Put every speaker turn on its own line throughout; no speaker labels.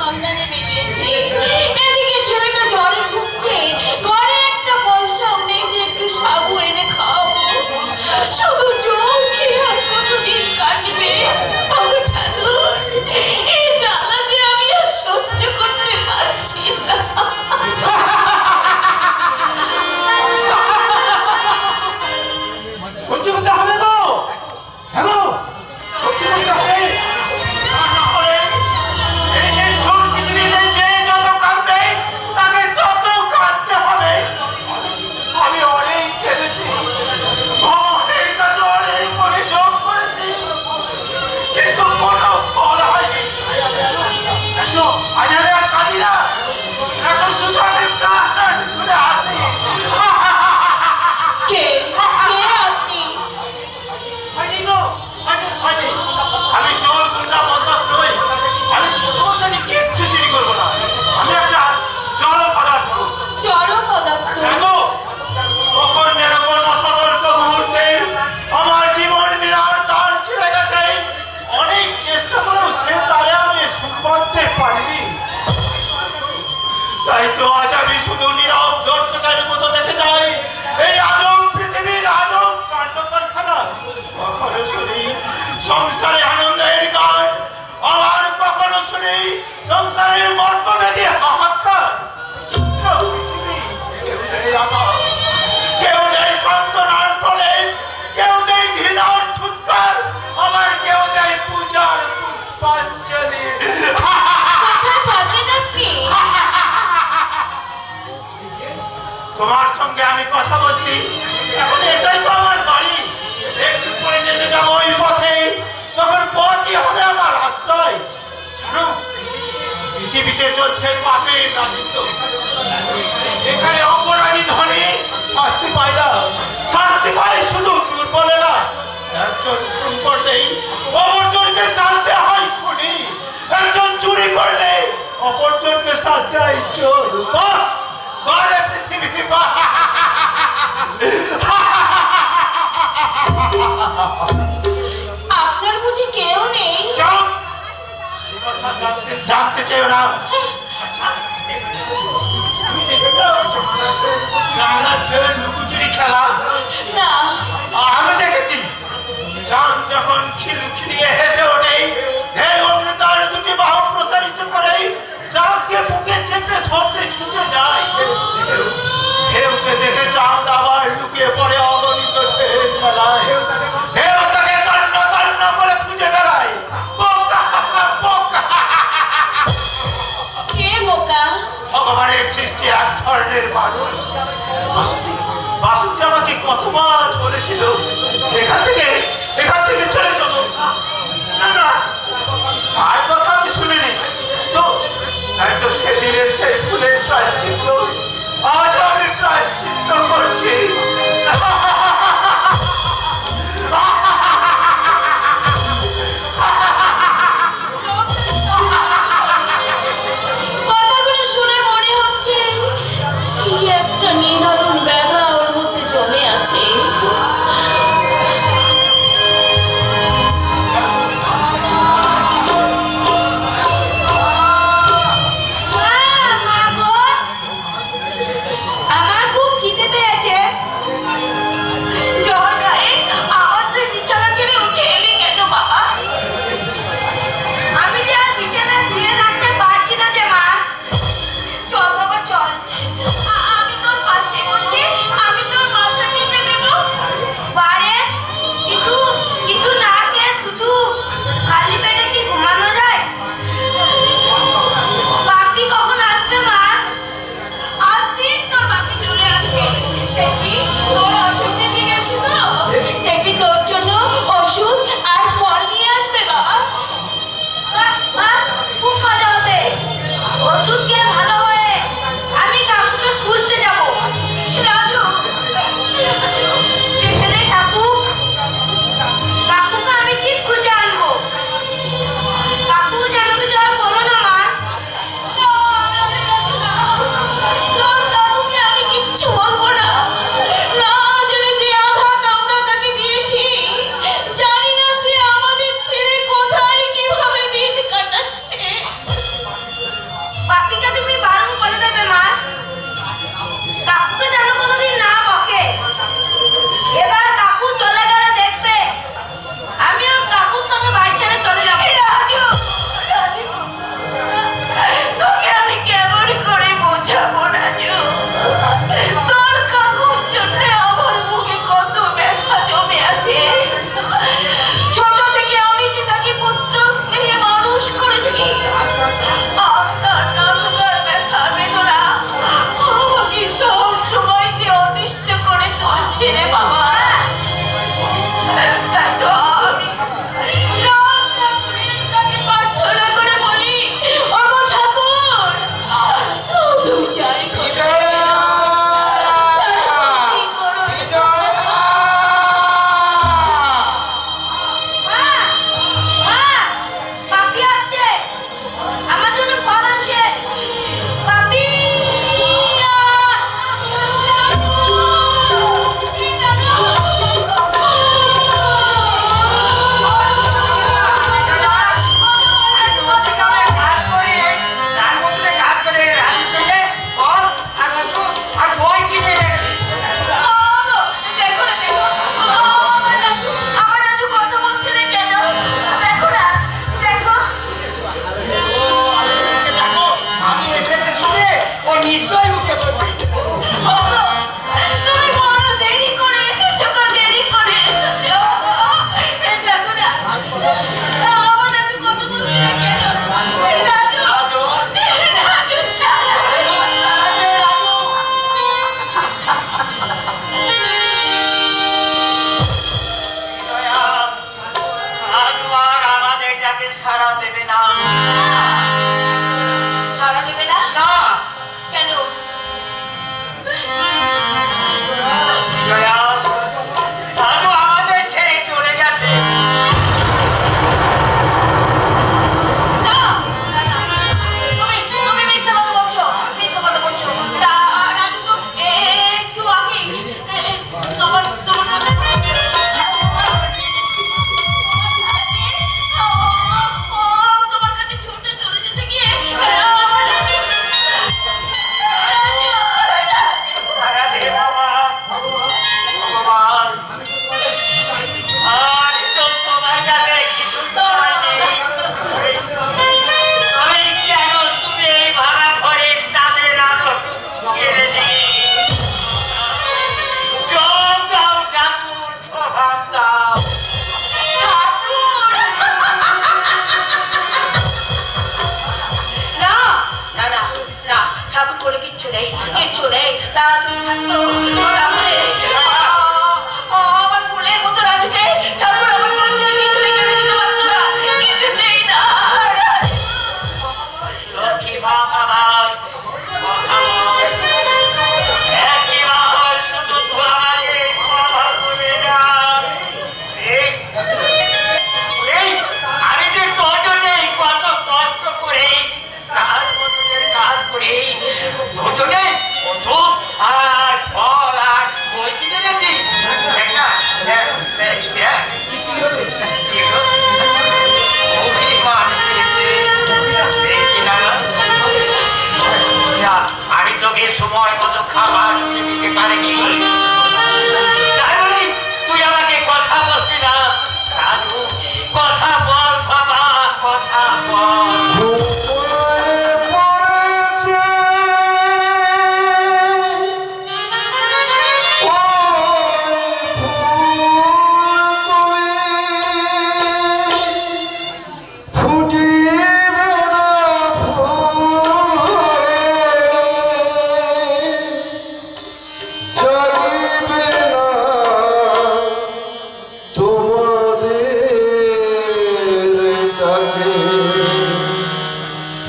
সন্ধানে বেরিয়েছে। এদিকে ছেলেটা জ্বরে ভুগছে, ঘরে একটা পয়সাও নেই যে একটু সাবু এনে খাওয়াবো। শুধু জল খেয়ে আর কতদিন কাটবে। ওগো ঠাকুর, এই জ্বালা যে আমি আর সহ্য করতে পারছি না।
সহ্য করতে হবে গো, হ্যাঁ গো, সহ্য করতে হবে।
আমি অনেক কেঁদেছি, অনেক কাছে অনেক পরিশ্রম করেছি, কিন্তু কোনো ফল হয়নি। এত আজারে আর কাঁদি না, এখন শুধু আমি প্রাণ খুলে আসি।
কে কে আপনি?
হয়নি গো, হয়নি। আমি চোর গুন্ডা বদমাশ নই, আমি তোমার কাছে কিচ্ছু চুরি করবো না। আমি একটা জড় পদার্থ।
জড় পদার্থ?
দেখো, কখন এরকম অসতর্ক মুহূর্তে আমার জীবন বিরাট তার ছিঁড়ে গেছে। অনেক চেষ্টা করেও সে তারে আমি শুনতে পারিনি। তাই তো আজ আমি শুধু নীরব দর্শকের মতো দেখে যাই এই আজব পৃথিবীর আজব কাণ্ড কারখানা। কখনো শুনি সংসারে আনন্দের গান, আবার কখনো শুনি সংসারের মর্মবেদী হাহাকার। বিচিত্র পৃথিবী, কেউ নেই আমার, কেউ নেই সান্ত্বনার প্রলেপ, কেউ নেই ঘৃণার ছুৎকার, আবার কেউ নেই পূজার পুষ্পাঞ্জলি।
কোথায় থাকেন আপনি?
তোমার সঙ্গে আমি কথা বলছি, এখন এটাই তো আমার বাড়ি। একটু পরে নেমে যাবো ওই পথে, তখন পথই হবে আমার আশ্রয়। জানো, পৃথিবীতে চলছে পাপের রাজত্ব। এখানে অপরাধী ধনী শাস্তি পায় না, শাস্তি পায় শুধু দুর্বলেরা। একজন খুন করলেই অপরজনকে শাস্তি হয় খুনি, একজন চুরি করলে অপরজনকে শাস্তি হয় চোর। বাহ, বারে পৃথিবী, বাহ।
আপনার বুঝি কেউ নেই?
যাও, জানতে চেও না। তুমি দেখেছো জানালার ফের লুকোচুরি খেলা?
না।
আমি দেখেছি। চাঁদ যখন খিলখিলিয়ে হেসে ওঠে, হে অমনি তার দুটি বাহু প্রসারিত করে চাঁদকে বুকে চেপে ধরতে ছুটে যায়। ঢেউকে দেখে চাঁদ আবার লুকিয়ে পড়ে অগণিত ঢেউ খেলায়। ঢেউ তাকে তন্ন তন্ন করে খুঁজে বেড়ায়। বোকা, বোকা।
কে বোকা?
ভগবানের সৃষ্টি এক ধরনের মানুষ। বাসুদেব আমাকে কতবার বলেছিল এখান থেকে চলে চলো। না না, আর কথা আমি শুনিনি তো। তাই তো সেদিনের সেই ফুলের প্রায়শ্চিত্ত আজ আমি প্রায়শ্চিত্ত করছি।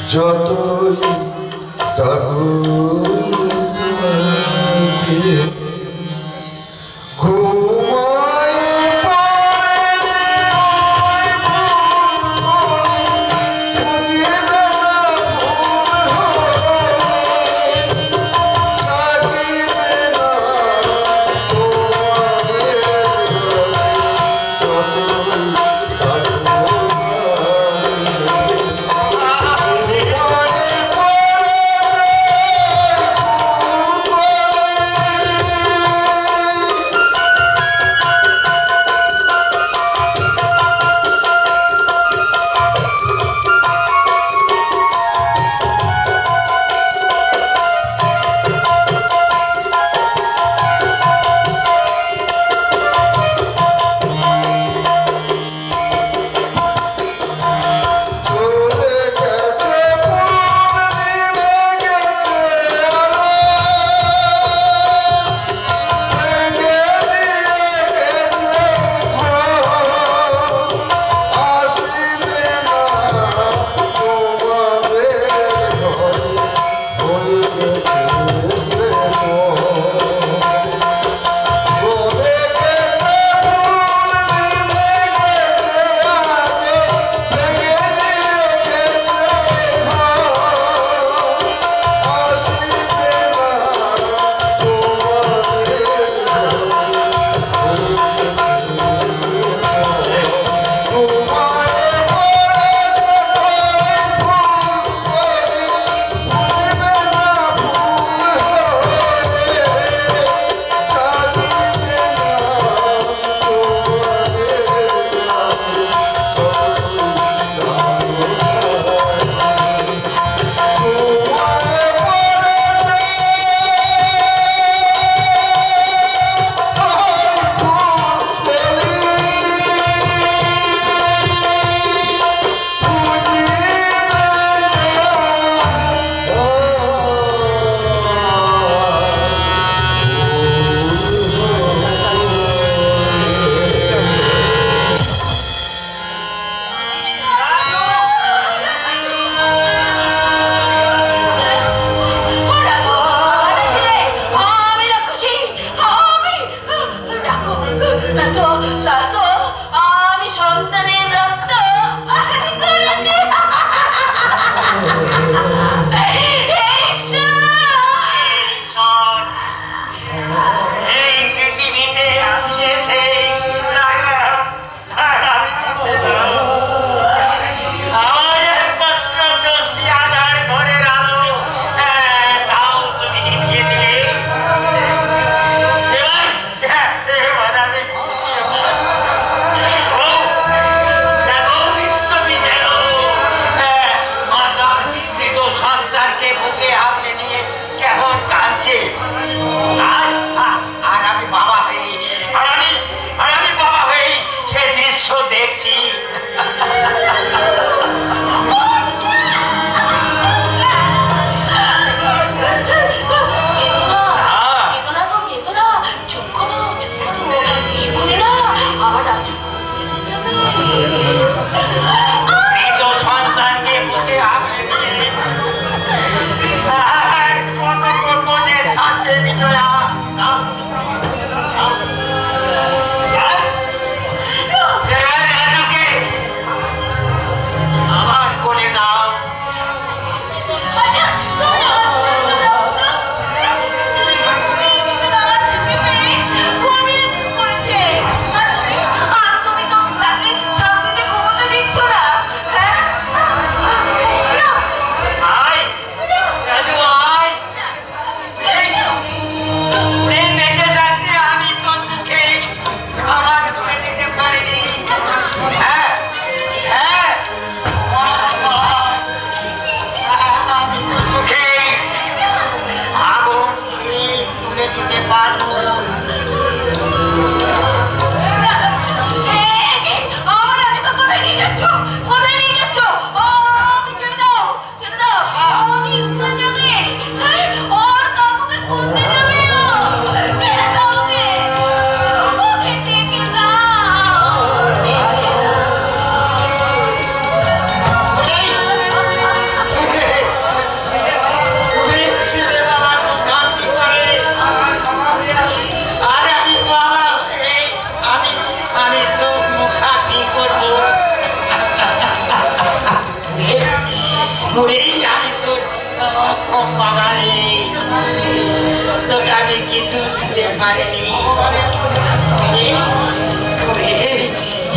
যতই ডাকুক তোমাকে ঘুমায় পড়ে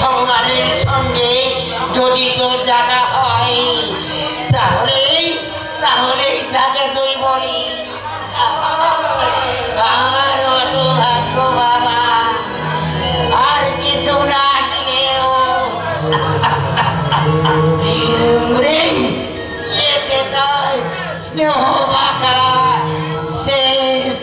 ভগবানের সঙ্গে যদি তোর দেখা হয় তাহলেই তাকে তুই বলি আমার অত ভাগ্য বাবা আর কিছু না দিলেও স্নেহ বাঁকা শেষ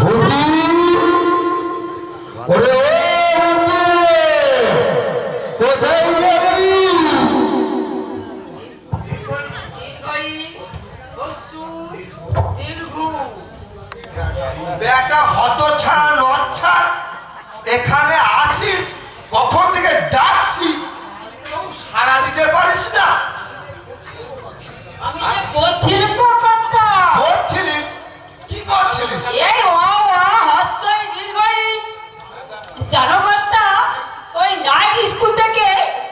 ভূতি ওরে ও ভূতি কোথায় গেলি
বেটা হতছাড়া নচ্ছাড় এখানে আছিস কখন থেকে ডাকছি তবু সারা দিতে পারিস না
আমি যে বলছিলাম তো কথা
বলছিলিস কি করছিলিস
এই হস্যই দীর্ঘই জানো কথা ওই নাইট স্কুল থেকে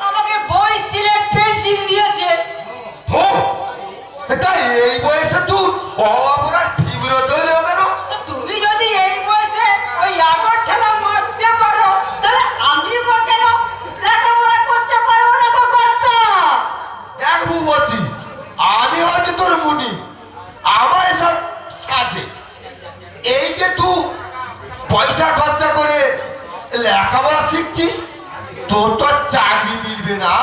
আমাকে বই সিলেট পেন্সিল দিয়েছে
হো তাই এই বয়সে তুই অপরাধ বিব্রত হলে কেন
তুমি যদি এই বয়সে ওই আগর ঠেলা মারতে পারো তাহলে আমি বা কেন লেখাপড়া করতে পারবো না গো কর্তা
দেখ ভূপতি আমি হচ্ছে তোর মুনি আমার এসব সাজে এই যে তুই পয়সা খরচা করে লেখাপড়া শিখছিস তোর তো চাকরি মিলবে না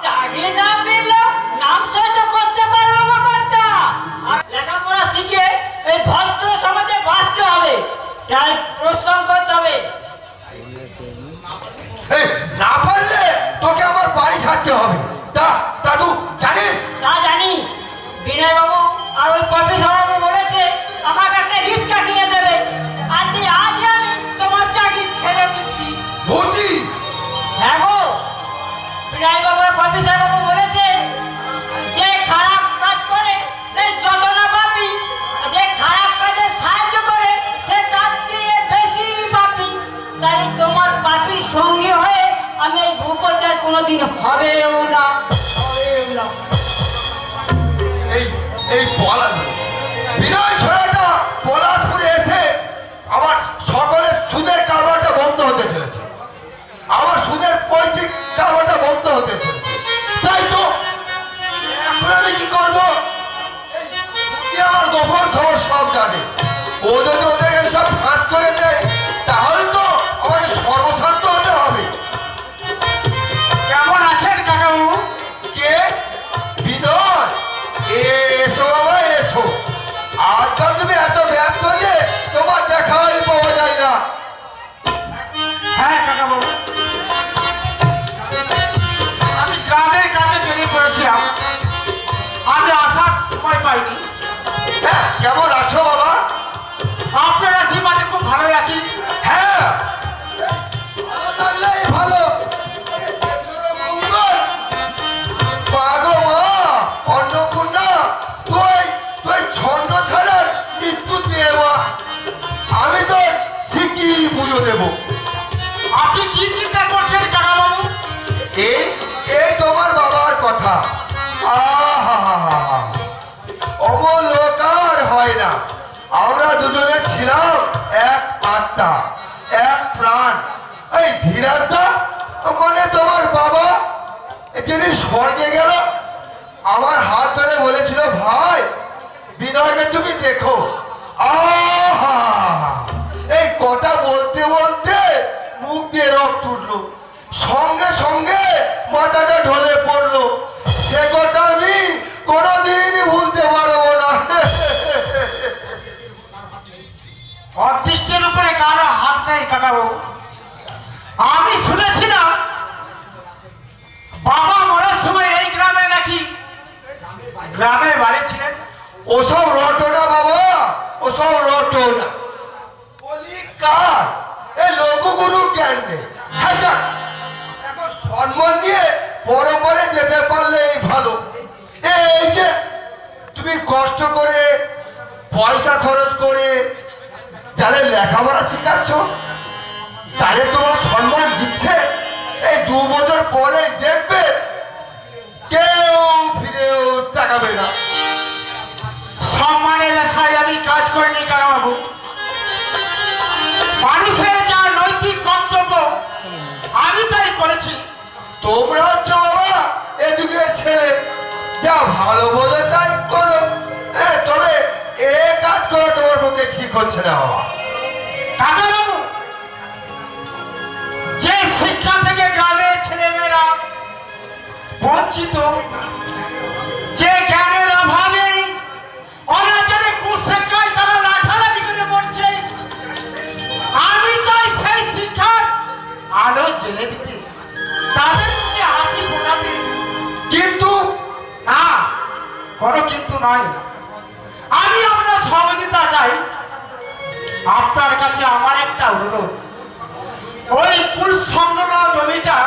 চাকরি না মিললে নাম সহ্য করতে পারবো গো কর্তা আর লেখাপড়া শিখে এই ভদ্র সমাজে বাঁচতে হবে তাই প্রশ্রম করতে হবে
এই না পারলে তোকে আমার বাড়ি ছাড়তে হবে তা তা তুই জানিস
তা জানি বিনয় বাবু আর ওই প্রফেসর বাবু বলেছে আমাকে একটা রিক্সা কিনে দেবে আর আজই আমি তোমার চাকরি ছেড়ে দিচ্ছি
ভূতি
হ্যাঁ গো বিনয় বাবু আর প্রফেসর বাবু বলেছে যে খারাপ কাজ করে সে যত না পাপি যে খারাপ কাজে সাহায্য করে সে তার চেয়ে বেশি পাপি তাই তোমার পাপির সঙ্গে হয়ে আমি এই ভূপতার কোনোদিন হবেও না
এই এই বিনয় ছড়াটা পলাশপুরে এসে আমার সকলের সুদের কারবারটা বন্ধ হতে চলেছে আমার সুদের পৈতৃক কারবারটা বন্ধ হতে চলেছে তাই তো এখন আমি কি করবো আমার গোপন খবর সব জানে ও যদি ওদেরকে সব ফাঁস করে দেয় তাহলে তো আমাকে সর্বশান্ত হতে হবে
কেমন আছেন কাকাবাবু
কে বিনয় এসো বাবা এসো আজকাল তুমি এত ব্যস্ত যে তোমার দেখাই পাওয়া যায় না
হ্যাঁ কাকাবাবু আমি গ্রামের কাজে বেরিয়ে পড়েছিলাম আমি আসার সময় পাইনি
হ্যাঁ কেমন আছো বাবা
আপনার আশীর্বাদে খুব ভালোই আছি
হ্যাঁ ভালো থাকলেই ভালো দেশের মঙ্গল পাগো মা অন্নপূর্ণা তুই তুই ছন্দ ছাড়ার মৃত্যু দিয়ে মা আমি তো শিখি পুজো দেবো
আপনি কি চিন্তা করছেন কাকাবাবু
এই এই তোমার বাবার কথা অমল লোক আর হয় না আমরা দুজনে ছিলাম এক আত্মা এক প্রাণ এই ধীরাজদা মানে তোমার বাবা যেদিন স্বর্গে গেল আমার হাত ধরে বলেছিল ভাই বিনয়কে তুমি দেখো এই কথা বলতে বলতে মুখ দিয়ে রক্ত উঠলো সঙ্গে সঙ্গে মাথাটা ঢলে পড়লো সে কথা আমি কোনোদিনই ভুলতে পারবো না
হত এখানে কারো হাত নেই কাকাবাবু। আমি শুনেছিলাম বাবা মরার সময় এই গ্রামে নাকি গ্রামে বাড়ি ছিলেন।
ওসব রটনা বাবা, ওসব রটনা বলি কার এ লঘুগুরু জ্ঞান নেই। হ্যাঁ যাক, এখন সম্মান নিয়ে পরে পরে যেতে পারলেই ভালো। এই যে তুমি কষ্ট করে পয়সা খরচ করে যাদের লেখাপড়া শেখাচ্ছ তাদের তোমার সম্মান দিচ্ছে, এই 2 বছর পরে দেখবে কেউ ফিরেও তাকাবে না।
সম্মানের আশায় আমি কাজ করিনি কাকাবাবু। মানুষের যা নৈতিক কর্তব্য আমি তাই করেছি।
তোমরা হচ্ছে বাবা এদিকে ছেলে, যা ভালো বোঝো তাই করো। তবে এ কাজ করো তোমার পক্ষে ঠিক হচ্ছে না বাবা।
কাকাবাবু, যে শিক্ষা থেকে গ্রামের ছেলেমেয়েরা বঞ্চিত, যে জ্ঞানের অভাবে অনাচারে কুশিক্ষায় তারা লাঠালাঠি করে মরছে, আমি চাই সেই শিক্ষার আলো জ্বেলে দিতে, তাদের মুখে হাসি ফোটাতে।
কিন্তু
না, কোনো কিন্তু নয়। আমি আপনার সহযোগিতা চাই। আপনার কাছে আমার একটা অনুরোধ, ওই কুল সংলগ্ন জমিটা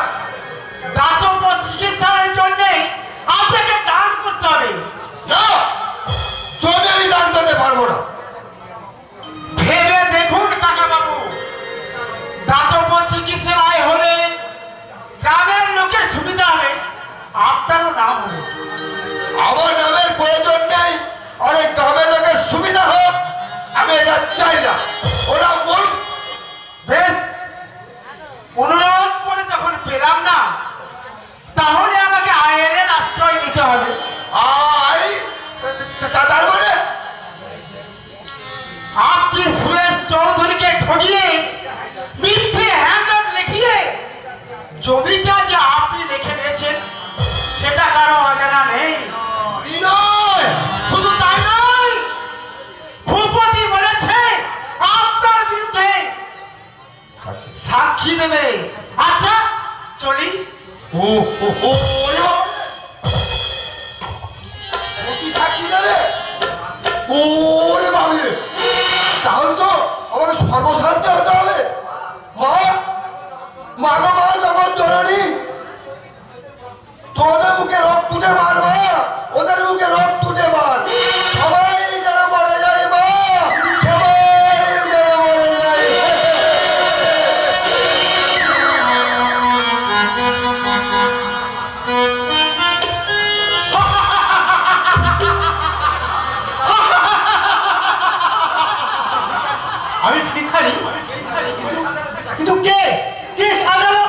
দাতব্য চিকিৎসার জন্য আপনাকে দান করতে হবে।
না, জমি আমি দান করতে পারবো না।
ভেবে দেখুন কাকাবাবু, দাতব্য চিকিৎসার আয় হলে গ্রামের লোকের সুবিধা হবে, আপনারও নাম হবে।
আমার নামের প্রয়োজন নেই, অনেক গ্রামের লোকের সুবিধা হোক, আমি এটা চাই না। ওরা বল
বেশ, অনুরোধ করে যখন পেলাম না, তাহলে আমাকে আইনের আশ্রয় নিতে হবে।
আই তার মানে
আপনি সুরেশ চৌধুরীকে ঠকিয়ে মিথ্যে হ্যান্ডআউট লিখিয়ে জমিটা যে আপনি লিখে নিয়েছেন সেটা কারো অজানা নেই।
বিনয়,
শুধু তাই নয়, ভূপতি বলেছে আপনার বিরুদ্ধে সাক্ষী দেবে। আচ্ছা চলি।
ও ও ও কি সাক্ষী দেবে? ওরে বাবা, তাহলে তো আমাকে সর্বশান্ত হতে হবে। মা, মা গো মা, জগৎ জননী, তোদের মুখে রক্ত তুটে মার মা, ওদের মুখে রক্ত তুটে মার, সবাই যেন মরে যায় মা, সবাই যেন মরে যায়।
আমি ভিখারি, কিন্তু কে কে সাজালো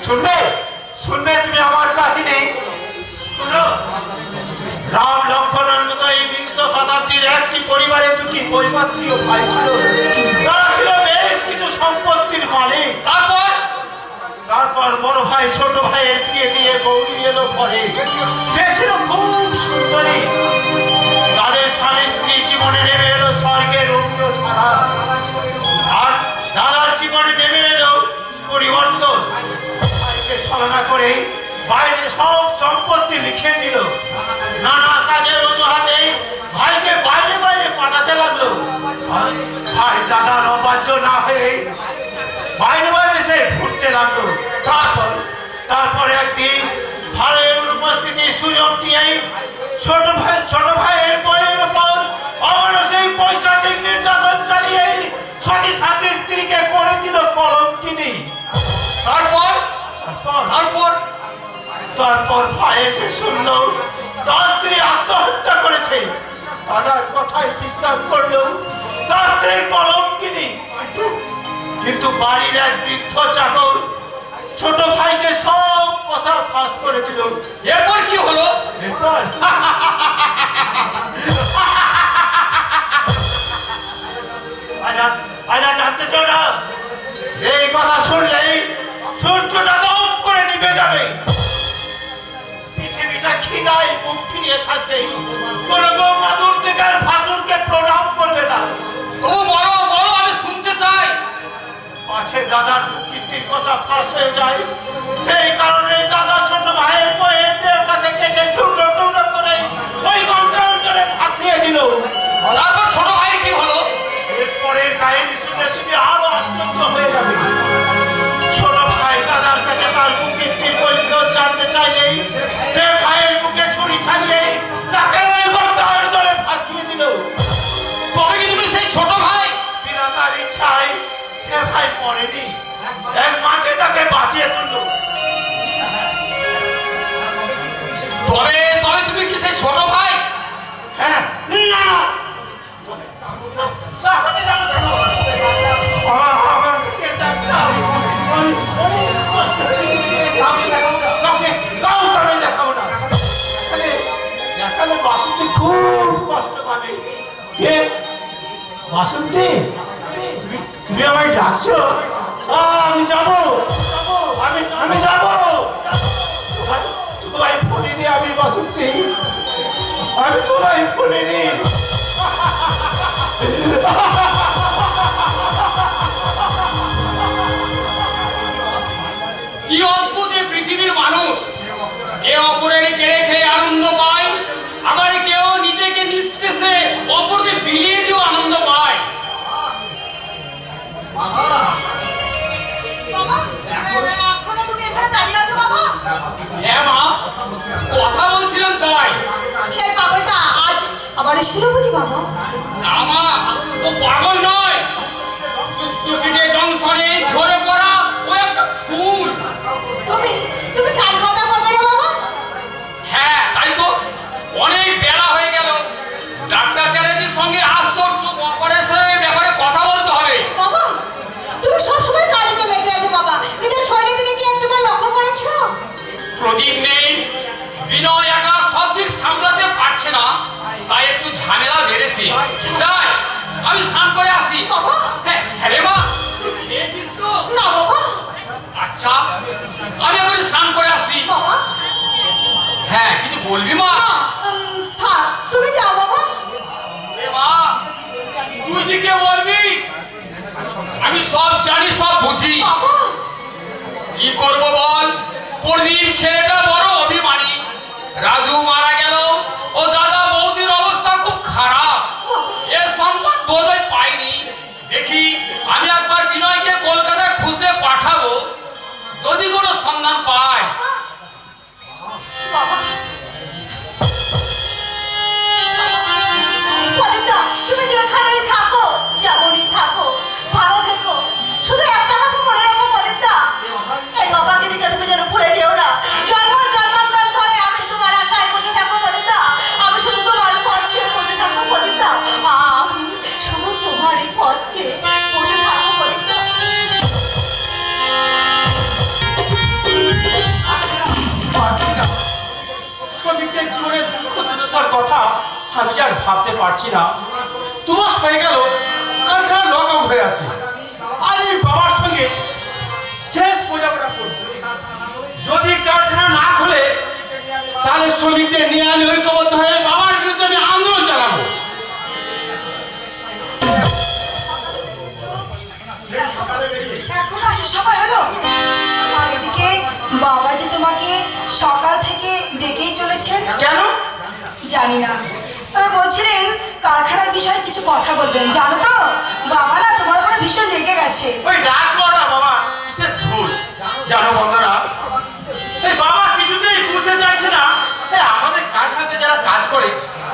শুনবে শুনবে তুমি আমার কাহিনী শুনো। রাম লক্ষণের মতো এই বিংশ শতাব্দীর একটি পরিবারে দুটি পরিমাত্রীয় ভাই ছিল। তারা ছিল বেশ কিছু সম্পত্তির মালিক। তারপর বড় ভাই ছোট ভাইয়ের বিয়ে দিয়ে গৌরী এলো ঘরে। সে ছিল খুব সুন্দরী। তাদের স্বামী স্ত্রী জীবনে নেমে এলো স্বর্গের রম্য ধারা। আর দাদার জীবনে নেমে এলো পরিবর্তন। ভাইকে ছলনা করে বাইরে সব সম্পত্তি লিখে দিল। নানা কাজের অজুহাতে ভাইকে বাইরে বাইরে পাঠাতে লাগলো। ভাই দাদার অবাধ্য না হয়ে বাইরে বাইরে সে ঘুরতে লাগলো। তারপর একদিন ভাইয়ের উপস্থিতি সুযোগ নিয়ে ছোট ভাইয়ের বইয়ের উপর অমানসিক পৈশাচিক নির্যাতন চালিয়ে সতী সাথী স্ত্রীকে করে দিল কলঙ্কিনী। তারপর ভাই এসে শুনল তার স্ত্রী আত্মহত্যা করেছে। দাদার কথায় বিশ্বাস করলো তার স্ত্রী কলঙ্কিনী। কিন্তু বাড়ির এক বৃদ্ধ চাকর ছোট ভাইকে সব কথা ফাঁস করে দিল।
এরপর কি হলো?
এরপর আজ জানতে চাও না? এই কথা শুনলেই সূর্যটা দম করে নিভে যাবে। পৃথিবীটা খিদায় মুখ ফিরিয়ে থাকবে। কোন গঙ্গা দূর থেকে ভাসুরকে প্রণাম করবে না।
ও বলো বলো, আমি শুনতে চাই।
পাছে দাদার কীর্তির কথা ফাঁস হয়ে যায়। সেই কারণে দাদা ছোট ভাইয়ের বইয়ের দেহটাকে কেটে টুকরো টুকরো করে ওই গঙ্গার জলে ভাসিয়ে দিল।
তারপর ছোট ভাই কি হলো?
এরপরের কাহিনী শুনে তুমি আরো আশ্চর্য হয়ে যাবে। ছোট ভাই দাদার কাছে তার কীর্তির পরিচয় জানতে চাইলেই সে ভাইয়ের বুকে ছুরি ছাড়িয়ে তাকে ওই গঙ্গার জলে ভাসিয়ে দিল।
তবে কি তুমি সেই ছোট ভাই?
বিধাতার ইচ্ছায় সে ভাই পড়েনি, এক মাঝে তাকে বাঁচিয়ে তুলল।
তবে তবে তুমি কি সেই ছোট ভাই?
হ্যাঁ, না না বাসন্তী খুব কষ্ট পাবে। বাসন্তী, তুমি আমায় ডাকছো? আমি যাবো, আমি যাবো। তোমায় ভুলিনি আমি বাসন্তী, আমি তোমায় ভুলিনি।
কি অদ্ভুত এই পৃথিবীর মানুষ! কেউ অপরের কেড়ে খেয়ে আনন্দ পায়, আবার কেউ নিজেকে নিঃশেষে অপরকে বিলিয়ে দিয়েও আনন্দ পায়।
এখনো তুমি এখানে দাঁড়িয়ে আছো বাবা?
হ্যাঁ মা, কথা বলছিলাম তাই।
সেই পাগলটা আজ আবার এসেছিল বুঝি বাবা?
না মা, ও পাগল নয়। দুষ্টকিটে জংশনে ঝরে পড়া ও একটা ফুল।
তুমি সার কথা করবে না বাবা?
হ্যাঁ তাই তো, অনেক বেলা হয়ে গেল। ডাক্তার চ্যাটার্জির সঙ্গে আশ্চর্য অপারেশনের ব্যাপারে কথা বলতে হবে।
বাবা তুমি সবসময় কাজে মেতে আছো বাবা, নিজের শরীরের দিকে কি একটুবার লক্ষ্য করেছো?
প্রদীপ নেই, বিনয় একা সব দিক সামলাতে পারছে না, তাই একটু ঝামেলা বেড়েছে। যাই, আমি স্নান করে আসি।
বাবা
হ্যাঁ রে মা, খেয়েছিস তো?
না বাবা।
আচ্ছা, আমি এখন স্নান করে আসি।
বাবা
হ্যাঁ, কিছু বলবি মা?
না, থাক তুমি যাও বাবা।
এ মা, তুই দিকে বলবি? আমি সব জানি, সব বুঝি।
বাবা
কি করবো বল? প্রদীপ ছেলেটা বড় অভিমানী। রাজু মারা গেল, ও দাদা বৌদির অবস্থা খুব খারাপ। এ সংবাদ বোধহয় পাইনি। দেখি আমি একবার বিনয়কে কলকাতায় খুঁজতে পাঠাবো, যদি কোনো সন্ধান পায়।
বাবা পদিতা, তুমি যেখানেই থাকো, যেমনই থাকো, ভালো থেকো। শুধু একটা কথা মনে রাখো পদিতা, এই অপাগিনীকে তুমি যেন ভুলে যেও না। জন্মান্তর ধরে আমি তোমার আশায় বসে থাকবো পদিতা। আমি শুধু তোমার পথ চেয়ে বসে থাকবো পদিতা। আমি শুধু তোমারই পথ চেয়ে বসে থাকবো পদিতা।
শ্রমিকদের জীবনের দুঃখ দুর্দশার কথা আমি যে আর ভাবতে পারছি না। 2 মাস হয়ে গেল কারখানা লক আউট হয়ে আছে। আর এই বাবার সঙ্গে শেষ বোঝাপড়া করব। যদি কারখানা না খোলে তাহলে শ্রমিকদের নিয়ে আমি ঐক্যবদ্ধ হয়ে বাবার বিরুদ্ধে আমি আন্দোলন চালাবো।
এখন আসে সময় হলো। আর এদিকে বাবা যে তোমাকে সকাল থেকে ডেকেই চলেছেন।
কেন?
জানি না, বলছিলেন কারখানার বিষয়ে কিছু কথা বলবেন। জানো তো বাবা না তোমার উপরে ভীষণ রেগে গেছে।
ওই ডাক করা বাবা বিশেষ ভুল। জানো বন্ধুরা, এই বাবা কিছুতেই বুঝতে চাইছে না আমাদের কারখানাতে যারা কাজ করে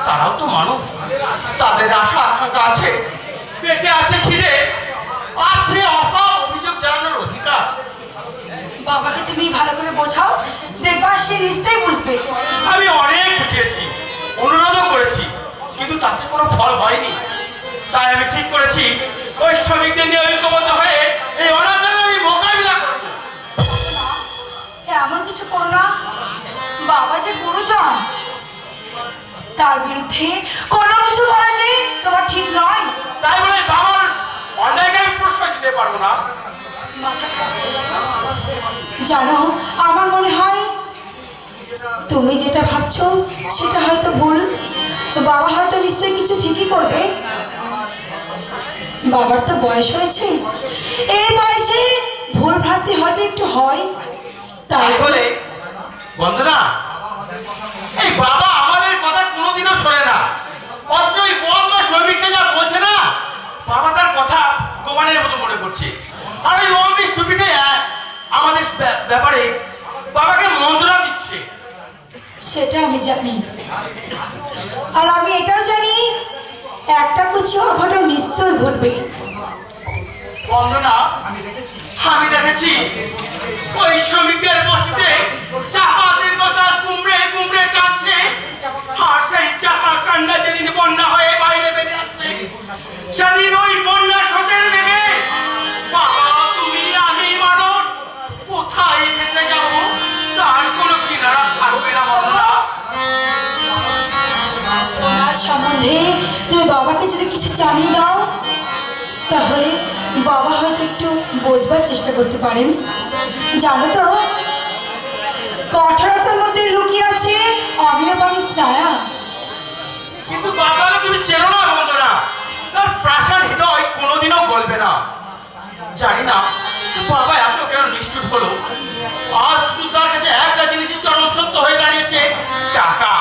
তারাও তো মানুষ, তাদের আশা আকাঙ্ক্ষা আছে, পেটে আছে খিদে, আছে অভাব, অভিযোগ জানানোর অধিকার।
বাবাকে তুমি ভালো করে বোঝাও, দেখবা সে নিশ্চয়ই বুঝবে।
আমি অনেক বুঝিয়েছি, অনুরোধও করেছি, কিন্তু তাতে কোনো ফল হয়নি। তাই আমি ঠিক করেছি ওই শ্রমিকদের নিয়ে ঐক্যবদ্ধ হয়ে এই অনাচার আমি মোকাবিলা করব।
এমন কিছু করো না, বাবা যে গুরুজন, তার বিরুদ্ধে কোনো কিছু করা যে তোমার ঠিক নয়।
তাই বলে বাবার অন্যায়কে আমি প্রশ্রয় দিতে পারবো না।
জানো, আমার মনে হয় তুমি যেটা ভাবছো সেটা হয়তো ভুল। বাবা হয়তো নিশ্চয়ই কিছু ঠিকই করবে। বাবার তো বয়স হয়েছে, এই বয়সে ভুল ভ্রান্তি হয়তো একটু হয়।
তাই বলে বন্ধুরা, এই বাবা আমাদের কথা কোনোদিনও শোনে না। অথচ ওই বন্ধ শ্রমিককে যা বলছে না, বাবা তার কথা গোমানের মতো মনে করছে। আর ওই অমৃত টুপিতে আমাদের ব্যাপারে বাবাকে মন্ত্রণা দিচ্ছে।
সেটা আমি জানি, আর আমি এটাও জানি একটা কিছু অঘটন নিশ্চয়ই ঘটবে।
বন্ধনা, আমি দেখেছি ওই শ্রমিকদের বস্তিতে চাপাদের কথা কুমড়ে কুমড়ে কাঁদছে। আর সেই চাপা কান্না যেদিন বন্যা হয়ে বাইরে বেরিয়ে আসছে, সেদিন ওই বন্যার স্রোতের বেগে বাবা, তুমি, আমি, মানুষ কোথায় ভেসে যাবো তার কোনো কিনারা থাকবে না। বন্ধনা,
তোমার সম্বন্ধে তুমি বাবাকে যদি কিছু জানিয়ে দাও, তাহলে বাবা হয়তো একটু বোঝবার চেষ্টা করতে পারেন। জানো তো, কঠোরতার মধ্যে লুকিয়ে আছে অমিয়বাণী স্নায়া।
কিন্তু বাবাকে তুমি চেনো না বন্ধনা, তার প্রাসাদ হৃদয় কোনোদিনও গলবে না। জানি না বাবা এত কেন নিষ্ঠুর হলো। আজ শুধু তার কাছে একটা জিনিসই চরম সত্য হয়ে দাঁড়িয়েছে, টাকা।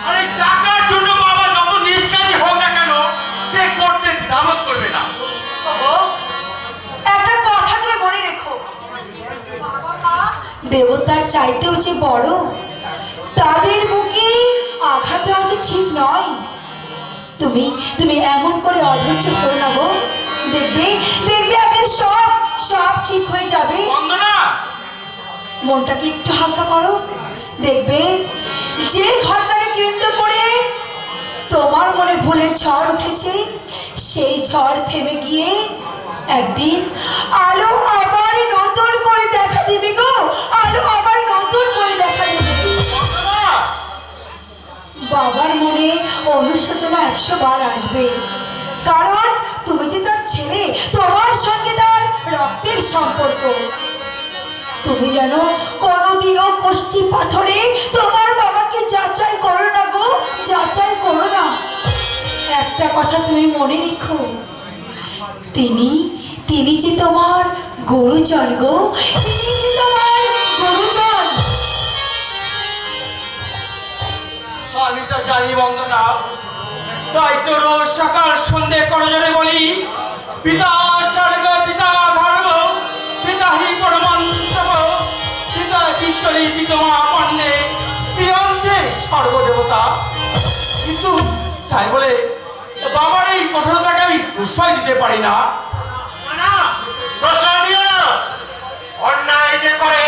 আর এই টাকার জন্য বাবা যত নিজ কাজই হোক না কেন সে করতে দ্বিধাবোধ করবে না।
ওগো, একটা কথা তুমি মনে রেখো, বাবা মা দেবতার চাইতেও যে বড়, তাদের বুকে আঘাত দেওয়া যে ঠিক নয়। তুমি তুমি এমন করে অধৈর্য করো না গো, দেখবে দেখবে একদিন সব সব ঠিক হয়ে যাবে।
বন্ধনা,
মনটাকে একটু হালকা করো, দেখবে যে ঘটনাকে কেন্দ্র করে তোমার মনে ভুলের ঝড় উঠেছে, সেই ঝড় থেমে গিয়ে একদিন আলো আবার নতুন করে দেখা দিবে গো, আলো আবার নতুন করে দেখা দিবে। বাবার মনে অনুশোচনা 100 বার আসবে, কারণ তুমি যে তার ছেলে, তোমার সঙ্গে তার রক্তের সম্পর্ক। তুমি জানো, কোনোদিনও কষ্টি পাথরে তোমার বাবাকে যাচাই করো না গো, যাচাই করো না। একটা কথা তুমি মনে রেখো, তিনি যে তোমার গুরুজন গো, তিনি যে তোমার গুরুজন।
আমি তো জানি বন্ধনা, তাই তো রোজ সকাল সন্ধে করজনে বলি, পিতা স্বর্গ পিতা ধর্ম পিতা হি পরমন্তম পিতা পিতরি পিতমা পণ্যে প্রিয়ন্তে সর্বদেবতা। কিন্তু তাই বলে বাবার এই কঠোরতাকে আমি প্রশ্রয় দিতে পারি না। প্রশ্রয় দিও না। অন্যায় যে করে,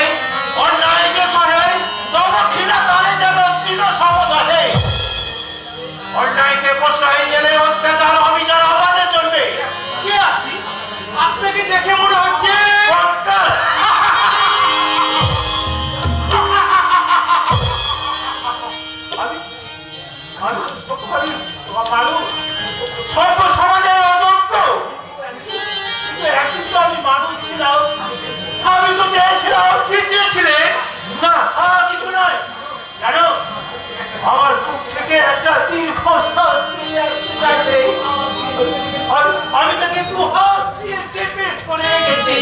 অন্যায় যে করে, দমক্ষিণা তারে যেন তৃণ সমদহে। অন্যায়কে প্রশ্রয় দিলে অত্যাচার অবিচার অবাধে চলবে। কে আপনি? আপনাকে দেখে মনে হচ্ছে আমার বুক থেকে একটা দীর্ঘশ্বাস নিয়ে আসতে চাইছে। আর আমি তাকে দু হাত দিয়ে চেপে ধরে রেখেছি।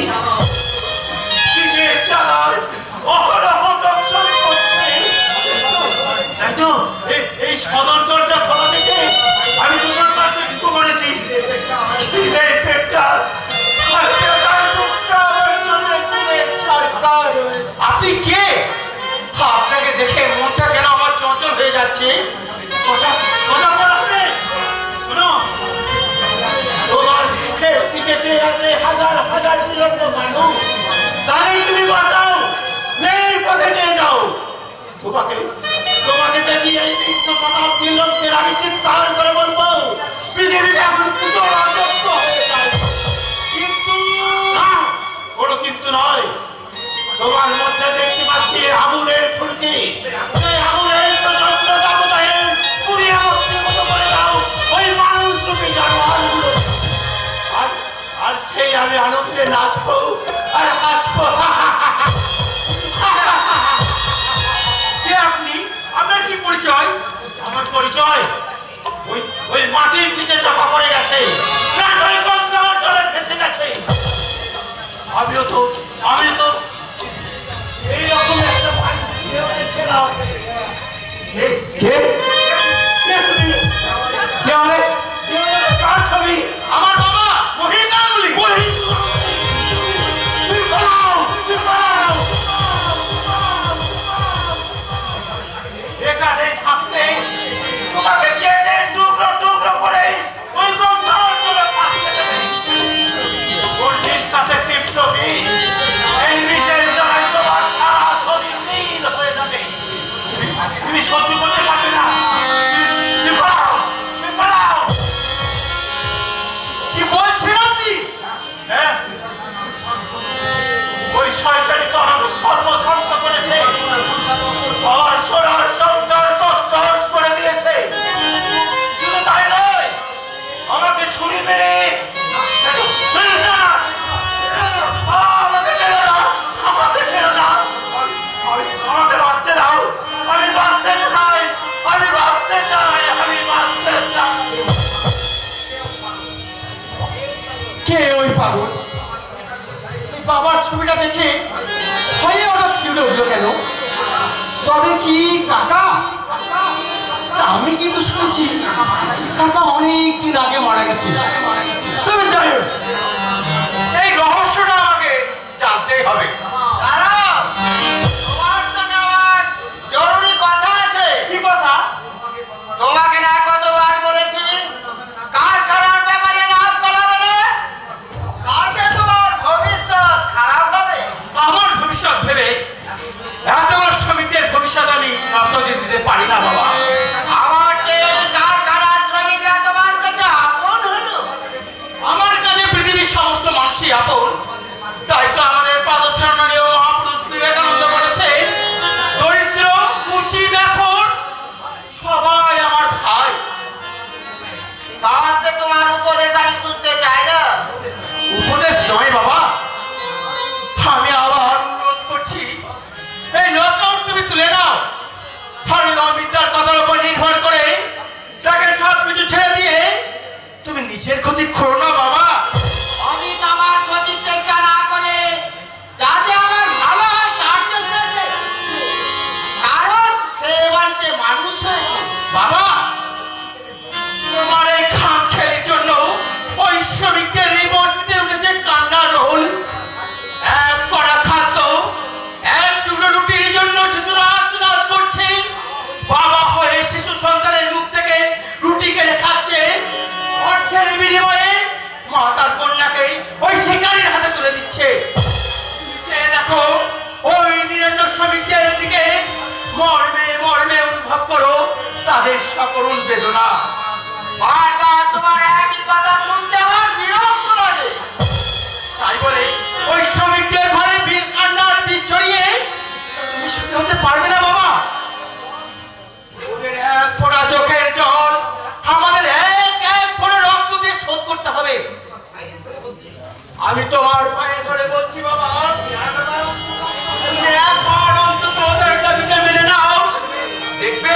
শীতের জ্বালায় অহরহ দংশন করছে। তাই তো এই সদর দরজা খোলা থেকে আমি তোমার মাকে ঢুকে পড়েছি। এই পেটটা আর পেটার বুকটা আমার জন্য পুড়ে ছারখার হয়েছে।
আপনি কে? আপনাকে দেখে মনটা কেন আমার চঞ্চল হয়ে যাচ্ছে।
কথা বলবে? শোনো, তোমার মুখের দিকে চেয়ে আছে হাজার হাজার বিলম্ব মানুষ। তাই তুমি বাঁচাও, নেই পথে নিয়ে যাও। তোমাকে দেখিয়ে এই বিংশ শতাব্দীর লোকদের আমি চিৎকার করে বলবো, পৃথিবীটা এখন পুজোর অযোগ্য হয়ে যায়। কিন্তু না, কোনো কিন্তু নয়। তোমার মধ্যে দেখতে পাচ্ছি আগুনের ফুলকি। সেই আগুনের প্রচন্ড দাবদাহে পুড়িয়ে ভস্মের মতো করে দাও ওই মানুষ রূপী জানোয়ারগুলো। আর সেই আমি আনন্দে নাচবো আর হাসবো।
কে আপনি? আপনার কি পরিচয়?
আমার পরিচয় ওই মাটির নিচে চাপা পড়ে গেছে, ওই গঙ্গার জলে ভেসে গেছে। আমিও তো এইরকম একটা বাড়ি ছিলাম। কে তুমি? কার ছবি?
আমার বাবা মহিন গাঙ্গুলি।
তুই পালাও। এখানে থাকতে তোমাকে কেটে টুকরো টুকরো করে ওই গঙ্গার জলে পাঠিয়ে দেবে। ওর নিঃশ্বাসে তীব্র বিষ, এই বিষের জ্বালায় তোমার সারা শরীর নীল হয়ে যাবে। তুমি সহ্য করতে পারবে না। তুমি পালাও।
কি বলছেন আপনি?
হ্যাঁ, ওই শয়তানি তো আমাকে সর্বধ্বংস করেছে। আমার সোনার সংসার তছনছ করে দিয়েছে। শুধু তাই নয়, আমাকে ছুরি মেরে আমাকে বাঁচতে দাও। আমি বাঁচতে চাই।
কে ওই পাগল? ওই বাবার ছবিটা দেখে হয়ে হঠাৎ শিউরে উঠলো কেন? তবে কি কাকা? আমি কিন্তু শুনেছি কাকা অনেক দিন আগে মারা গেছে। তবে যাই হোক, এই রহস্যটা আমাকে জানতেই হবে।
তোমার সঙ্গে আমার জরুরি কথা আছে।
কি কথা?
তোমাকে না কতবার বলেছি কার খারাপ ব্যাপারে নাক গলাবে না, তাতে তোমার ভবিষ্যৎ খারাপ হবে।
আমার ভবিষ্যৎ ভেবে এতগুলো শ্রমিকদের ভবিষ্যৎ আমি নষ্ট দিতে পারি না বাবা।
আমার যে কার খারাপ শ্রমিকরা তোমার কাছে আপন হলো।
আমার কাছে পৃথিবীর সমস্ত মানুষই আপন। তাই তো আমাদের পাদস্মরণীয় মহাপুরুষ বিবেকানন্দ বলেছে, দরিদ্র কুচি ব্যাথর সবাই আমার ভাই।
তাতে তোমার উপদেশ আমি শুনতে চাই না।
উপদেশ নয় বাবা, আমি আবার অনুরোধ করছি, এই লকআউট তুমি তুলে নাও। আমি অমিতার কথার উপর নির্ভর করে তাকে সব কিছু ছেড়ে দিয়ে তুমি নিজের ক্ষতি করো না বাবা।
আমি আমার ক্ষতির চেষ্টা না করে যাতে আমার ভালো হয় তার চেষ্টা আছে। কারণ সে বাড়িতে মানুষ হয়েছে।
বাবা, তোমার এই খামখেয়ালির জন্য ওই শ্রমিকদের এই মসজিদে উঠেছে কান্নার রোল। এক কড়া খাদ্য, এক টুকরো রুটির জন্য শিশুরা আত্মনাদ করছে। বাবা হয়ে শিশু সন্তানের মুখ থেকে রুটি কেড়ে খাচ্ছে। অর্থের বিনিময়ে মা তার কন্যাকে ওই শিকারীর হাতে তুলে দিচ্ছে। চেয়ে দেখো ওই নিরঞ্জন শ্রমিকদের দিকে, মর্মে মর্মে অনুভব করো তাদের সকরুণ বেদনা।
বারবার তোমার একই কথা শুনতে আমার বিরক্ত লাগে।
তাই বলে ওই শ্রমিকদের ঘরে কান্নার বিষ ছড়িয়ে তুমি সুখী হতে পারবে না বাবা। ওদের এক ফোঁটা চোখের জল আমাদের এক ফোঁটা রক্ত দিয়ে শোধ করতে হবে। আমি তোমার পায়ে ধরে বলছি বাবা, তুমি একবার অন্তত ওদের দাবিটা মেনে নাও। দেখবে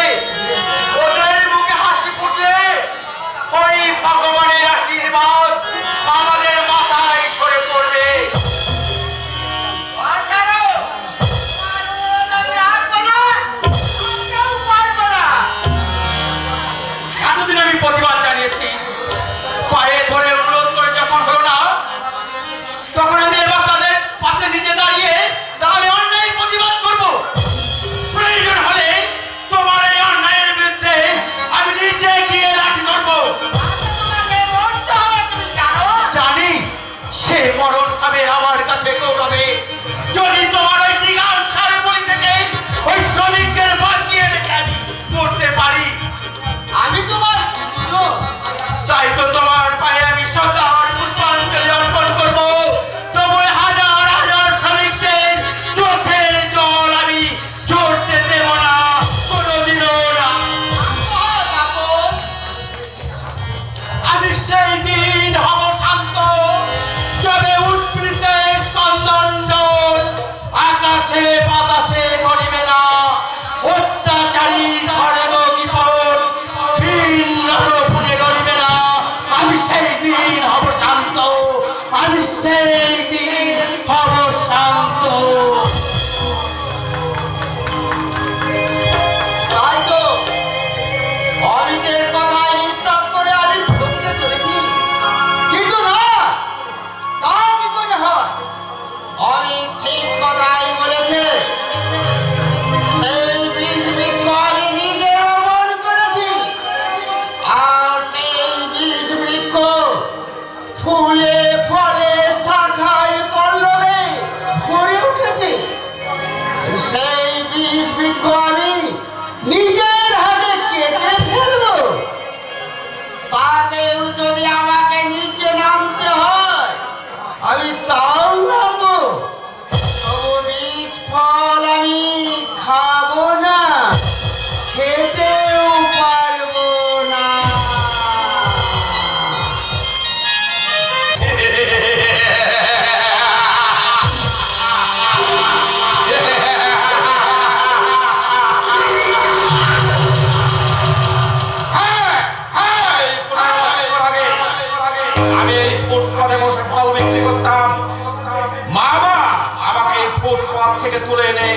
পথ থেকে তুলে এনে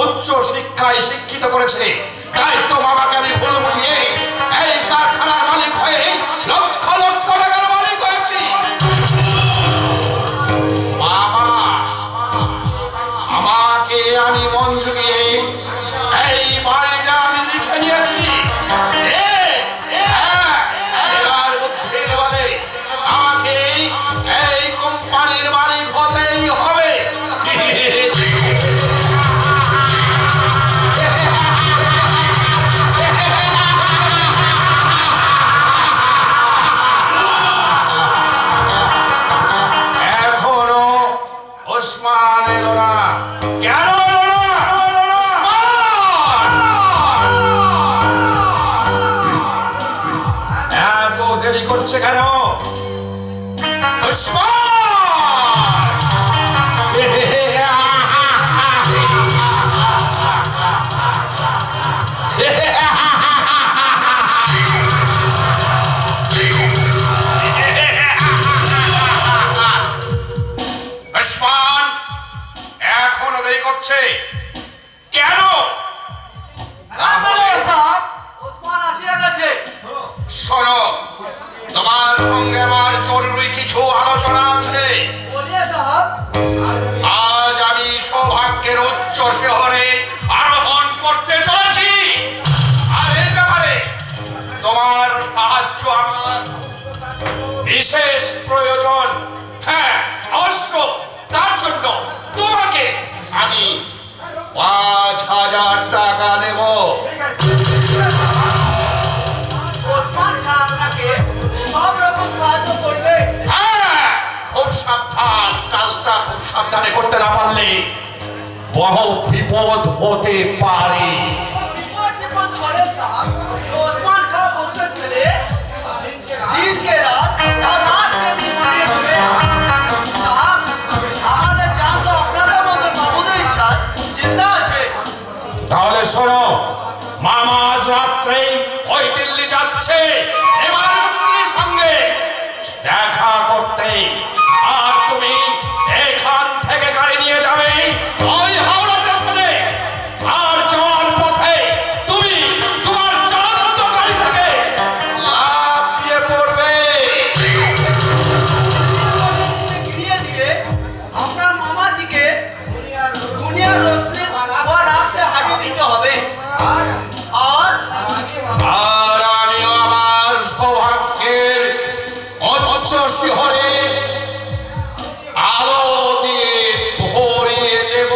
উচ্চ শিক্ষায় শিক্ষিত করেছে। তাই তো মামাকে আমি ভুল বুঝিয়ে এই কারখানার মালিক হয়ে লক্ষ লক্ষ টাকার মালিক হয়েছি। মামা, আমাকে আমি মন জুগিয়ে এই বাড়িটা আমি লিখে নিয়েছি। এবার বুদ্ধি বলে আমাকে এই কোম্পানির মালিক হতেই হবে। এখনো ওসমান এলো না। কেন এলো না? ওসমান! এত দেরি করছে কেন? ওসমান! ওসমান এখনো দেরি করছে কেন? শোনো, তোমার সঙ্গে আমার জরুরি কিছু আলোচনা আছে। আজ আমি সৌভাগ্যের উচ্চ শিখরে আরোহণ করতে চলেছি। আর এই ব্যাপারে তোমার সাহায্য আমার বিশেষ প্রয়োজন। হ্যাঁ, অবশ্য তার জন্য তোমাকে আমি ৫,০০০ টাকা দেব। হ্যাঁ, খুব সাবধান। কাজটা খুব সাবধানে করতে না পারলে বহু বিপদ হতে পারে। তাহলে শোনো, মামা আজ রাত্রে ওই দিল্লি যাচ্ছে এবার মন্ত্রীর সঙ্গে দেখা করতে। আর তুমি এখান থেকে গাড়ি নিয়ে যাবে ওই হাওড়া স্টেশনে। আর যাওয়ার পথে তুমি তোমার চলন্ত গাড়ি থেকে লাফ দিয়ে পড়বে।
আপনার মামাজিকে দুনিয়ার রশ্মি ও রাস্তে হাঁটিয়ে দিতে হবে।
আর আমিও আমার সৌভাগ্যের উচ্চ শিহরে আলো দিয়ে ভরিয়ে দেব।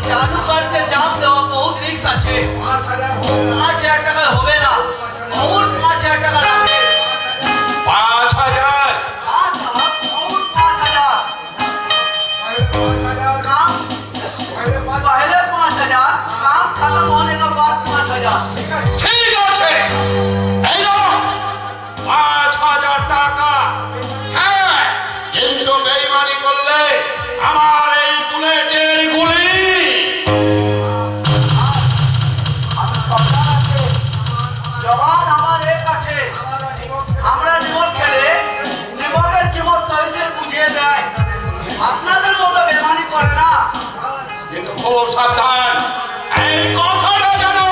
জাদুঘর से जाम देवा बहुत रिक्स আছে। ৫,০০০ টাকা হবে না, और ৫,০০০ টাকা লাগবে।
৫,০০০।
हाँ साहब, और ৫,০০০ काम पहले ৫,০০০, काम खत्म होने के बाद ৫,০০০।
ঠিক আছে, এই নাও ৫,০০০ টাকা। হ্যাঁ, কিন্তু বেইমানি করলে আমার এই বুলেটের গুলি।
জওয়ান আমার এক আছে, আমরা নিমক খেলে নিমকের কিমত সহিসে বুঝিয়ে দেয়। আপনাদের মতো বেমানি করে না।
কিন্তু খুব সাবধান, এই কথাটা জানো,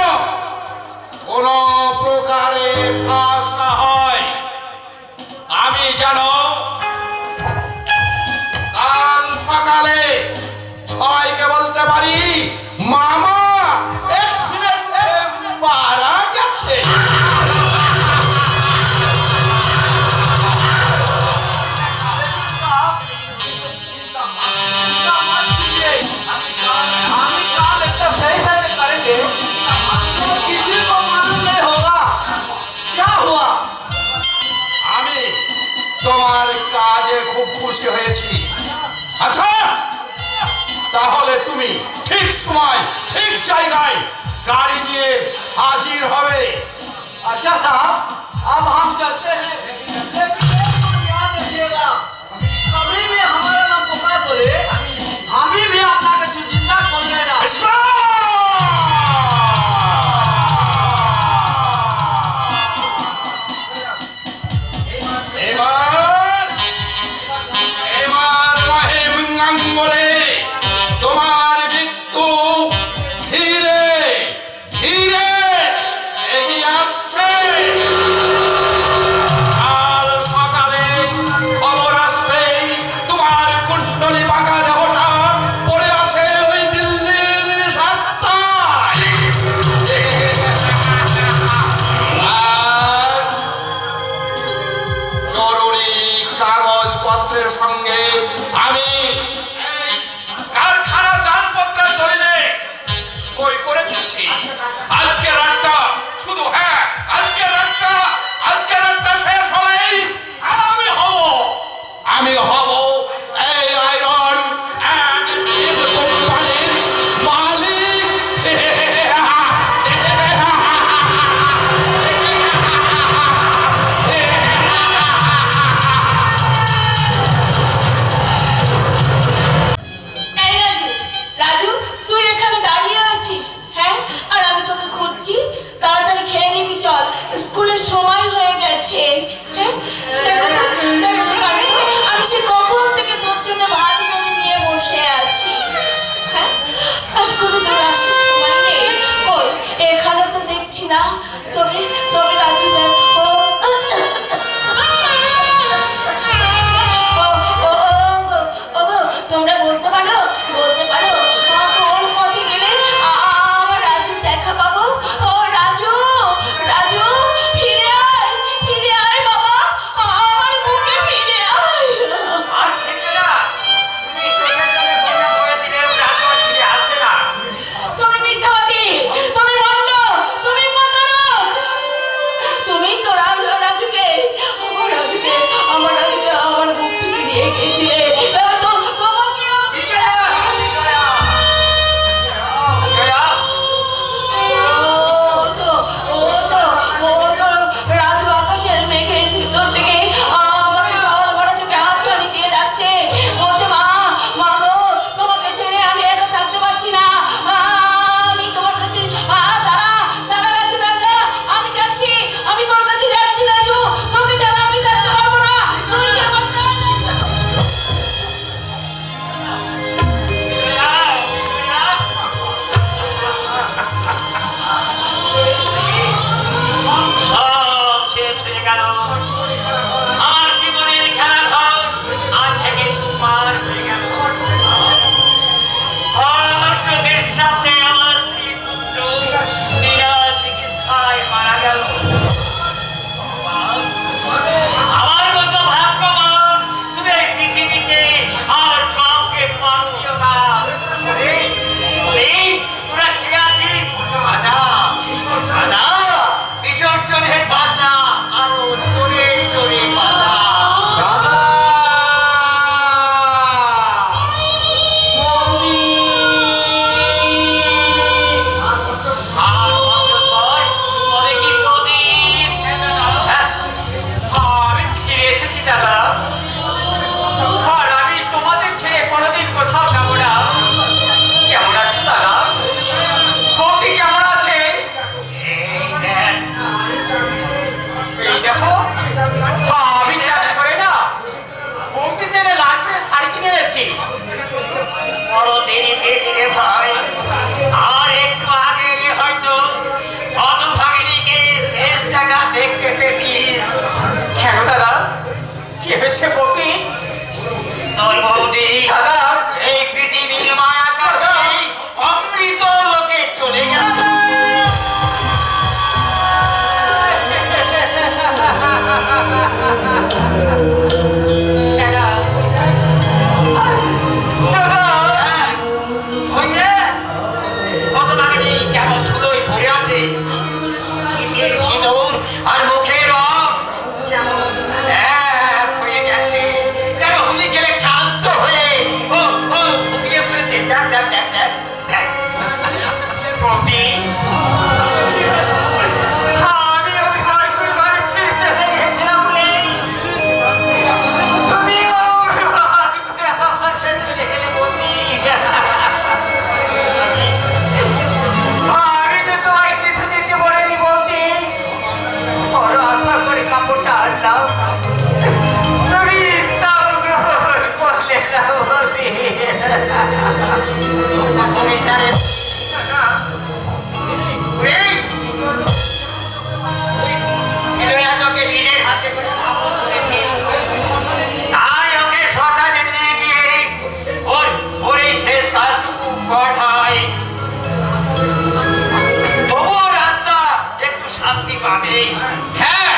হ্যাঁ,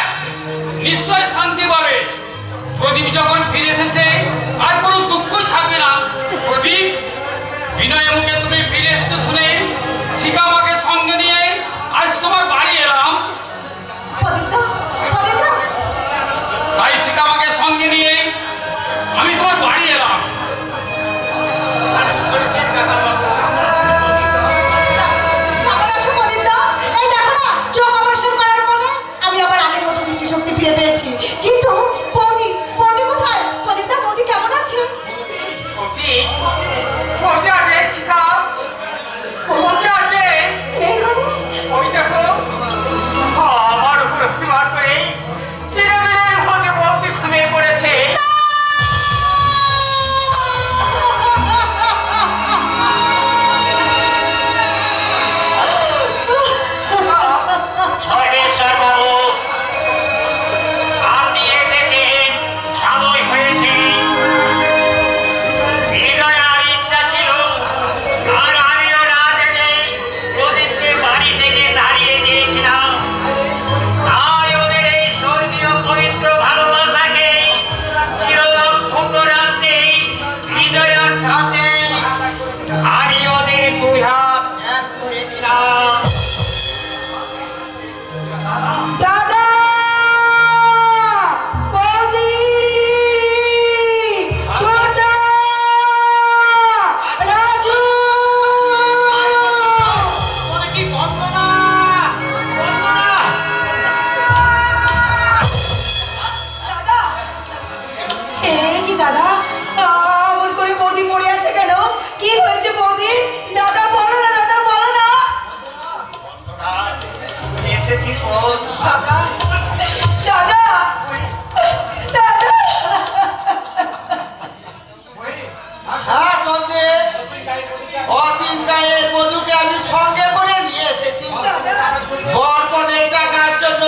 নিশ্চয় শান্তি পাবে। প্রদীপ যখন ফিরে এসেছে আর কোনো দুঃখই থাকবে না। প্রদীপ, বিনয় মুখে তুমি ফিরে এসেছো শুনে শিখামাকে সঙ্গে নিয়ে আজ তোমার বাড়ি এলাম।
প্রদীপদা, প্রদীপদা,
তাই শিখামাকে সঙ্গে নিয়ে আমি তোমার বাড়ি এলাম।
কেমন আছো প্রদীপদা? এই দেখো না, চোখ অপারেশন করার পরে আমি আবার আগের মতো দৃষ্টিশক্তি ফিরে পেয়েছি। কিন্তু বৌদি, বৌদি কোথায়? প্রদীপদা, বৌদি কেমন আছে? নেই মানে?
ওই দেখো, আমার উপর অভিমান করে চিরদিনের মধ্যে বন্দি ঘুমিয়ে পড়েছে।
সর্বেশ্বর বাবু, আপনি এসেছেন, সময় হয়েছে। বিনয়ার ইচ্ছা ছিল, আর আমিও না জেনে প্রদীপকে বাড়ি থেকে তাড়িয়ে দিয়েছিলাম। তাই ওদের এই স্বর্গীয় পবিত্র ভালোবাসাকে চিরক্ষুণ্ণ রাখতে বিনয়ার সাথে আমি ওদের দুই হাত এক করে দিলাম।
দাদা, বৌদি, ছোটা, রাজু। দাদা, এ কি দাদা? অমন করে বৌদি পড়ে আছে কেন? কি হয়েছে বৌদি? দাদা বলো না, দাদা বলো না।
এসেছিস বোন?
দাদা, দাদা, দাদা।
হ্যাঁ সন্দীপ, অচিন্তায়ের বধূকে আমি সঙ্গে করে নিয়ে এসেছি। বর্পণের টাকার জন্য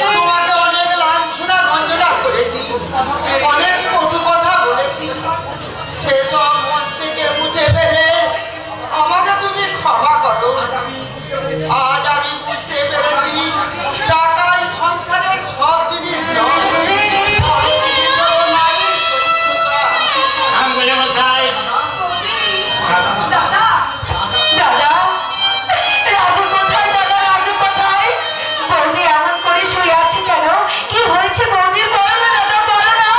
তোমাকে অনেক লাঞ্ছনা বঞ্চনা করেছি, অনেক কটু কথা বলেছি। সেসব মন থেকে মুছে ফেলে আমাকে তুমি ক্ষমা করো। আজ আমি বুঝতে পেরেছি টাকাই সংসারের সব জিনিস নয়। অনেক জিনিস হলো নারীর শত্রুতা।
আঙ্গুলে মশাই,
দাদা, দাদা, রাজু কোথায়? দাদা, রাজু কোথায়? বৌদি এমন করে শুয়ে আছে কেন? কি হয়েছে বৌদি? বলো না দাদা, বলো না।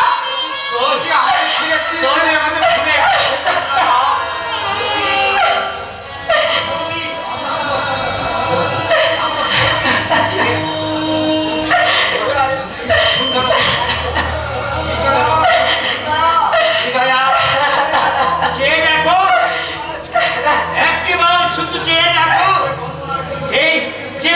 বিজয়া, চেয়ে দেখো, একটিবার শুধু চেয়ে দেখো, যে